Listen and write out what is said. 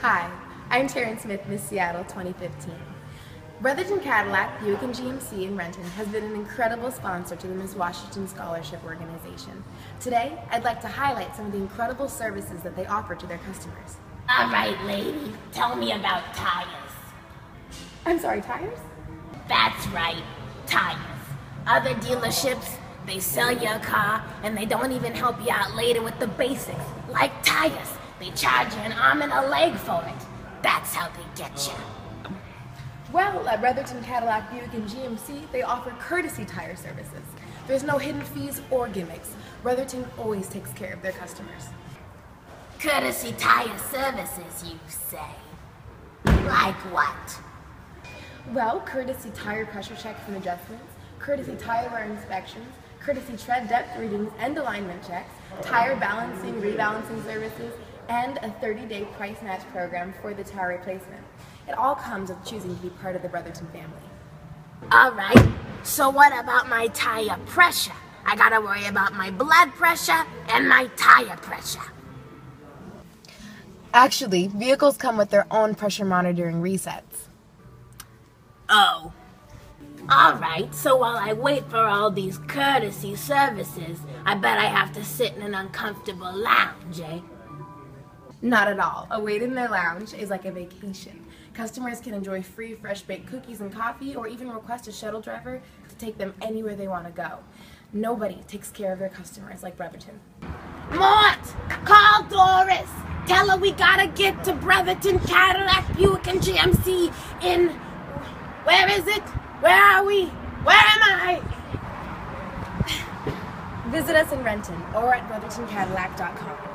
Hi, I'm Taryn Smith, Miss Seattle 2015. Brotherton Cadillac, Buick and GMC in Renton has been an incredible sponsor to the Miss Washington Scholarship Organization. Today, I'd like to highlight some of the incredible services that they offer to their customers. All right, lady, tell me about tires. I'm sorry, tires? That's right, tires. Other dealerships, they sell your car and they don't even help you out later with the basics, like tires. They charge you an arm and a leg for it. That's how they get you. Well, at Brotherton Cadillac, Buick and GMC, they offer courtesy tire services. There's no hidden fees or gimmicks. Brotherton always takes care of their customers. Courtesy tire services, you say? Like what? Well, courtesy tire pressure checks and adjustments, courtesy tire wear inspections, courtesy tread depth readings and alignment checks, tire balancing, rebalancing services, and a 30-day price match program for the tire replacement. It all comes with choosing to be part of the Brotherton family. All right, so what about my tire pressure? I gotta worry about my blood pressure and my tire pressure. Actually, vehicles come with their own pressure monitoring resets. Oh. All right, so while I wait for all these courtesy services, I bet I have to sit in an uncomfortable lounge, eh? Not at all. A wait in their lounge is like a vacation. Customers can enjoy free fresh baked cookies and coffee, or even request a shuttle driver to take them anywhere they want to go. Nobody takes care of their customers like Brotherton. Mort! Call Doris! Tell her we gotta get to Brotherton Cadillac, Buick and GMC in... Where is it? Where are we? Where am I? Visit us in Renton or at brothertoncadillac.com.